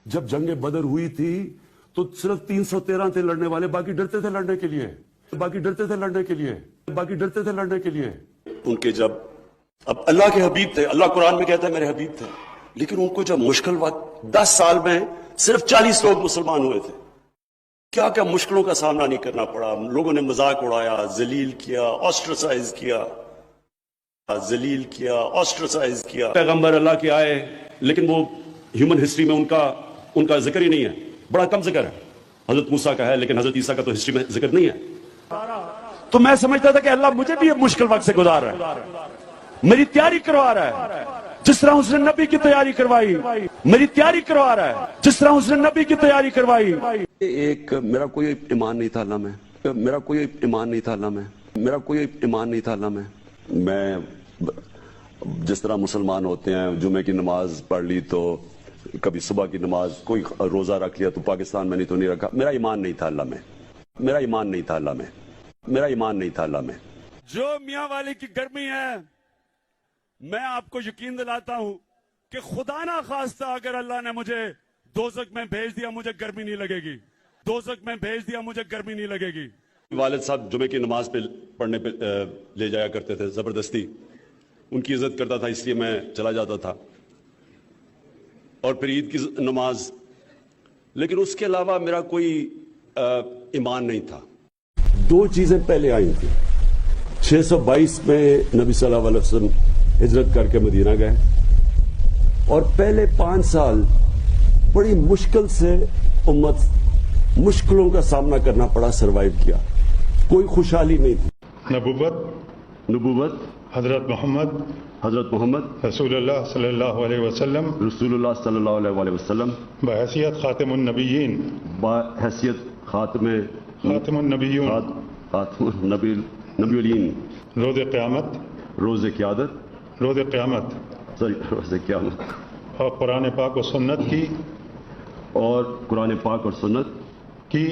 جب جنگ بدر ہوئی تھی تو صرف 313 تھے لڑنے والے، باقی ڈرتے تھے لڑنے کے لیے، باقی ڈرتے تھے لڑنے کے لیے، باقی ڈرتے تھے لڑنے کے لیے۔ ان کے جب اب اللہ کے حبیب تھے، اللہ قرآن میں کہتا ہے میرے حبیب تھے، لیکن ان کو جب مشکل وقت 10 سال میں صرف 40 لوگ مسلمان ہوئے تھے، کیا کیا مشکلوں کا سامنا نہیں کرنا پڑا، لوگوں نے مذاق اڑایا، ذلیل کیا، آسٹرسائز کیا، ذلیل کیا، آسٹرسائز کیا۔ پیغمبر اللہ کے آئے لیکن وہ ہیومن ہسٹری میں ان کا ذکر ہی نہیں ہے، بڑا کم ذکر ہے۔ حضرت موسیٰ کا ہے لیکن حضرت عیسیٰ کا تو ہسٹری میں ذکر نہیں ہے۔ تو میں سمجھتا تھا کہ اللہ مجھے بھی ایک مشکل وقت سے گزار رہا ہے، میری تیاری کروا رہا ہے، جس طرح اس نے نبی کی تیاری کروائی، میری تیاری کروا رہا ہے جس طرح اس نے نبی کی تیاری کروائی۔ ایک میرا کوئی ایمان نہیں تھا اللہ میں، میرا کوئی ایمان نہیں تھا اللہ میں، میرا کوئی ایمان نہیں تھا اللہ میں۔ میں جس طرح مسلمان ہوتے ہیں، جمعے کی نماز پڑھ لی تو کبھی صبح کی نماز، کوئی روزہ رکھ لیا تو پاکستان میں نہیں تو نہیں رکھا، میرا ایمان نہیں تھا اللہ میں، میرا ایمان نہیں تھا اللہ میں، میرا ایمان نہیں تھا اللہ میں۔ جو میاں والی کی گرمی ہے، میں آپ کو یقین دلاتا ہوں کہ خدا نہ خواستہ اگر اللہ نے مجھے دوزخ میں بھیج دیا مجھے گرمی نہیں لگے گی، دوزخ میں بھیج دیا مجھے گرمی نہیں لگے گی۔ والد صاحب جمعے کی نماز پڑھنے پہ لے جایا کرتے تھے زبردستی، ان کی عزت کرتا تھا اس لیے میں چلا جاتا تھا، اور پھر عید کی نماز، لیکن اس کے علاوہ میرا کوئی ایمان نہیں تھا۔ دو چیزیں پہلے آئی تھیں، 622 میں نبی صلی اللہ علیہ وسلم ہجرت کر کے مدینہ گئے، اور پہلے 5 سال بڑی مشکل سے امت مشکلوں کا سامنا کرنا پڑا، سروائیو کیا، کوئی خوشحالی نہیں تھی۔ نبوت حضرت محمد رسول اللہ صلی اللہ علیہ وسلم، رسول اللہ صلی اللہ علیہ وسلم، بحیثیت خاتم النبیین، بحیثیت خاتم النبیون، خاتم نبیین، روز قیامت، روز قیادت، روز قیامت، روز قیامت، اور قرآن پاک و سنت کی اور قرآن پاک اور سنت کی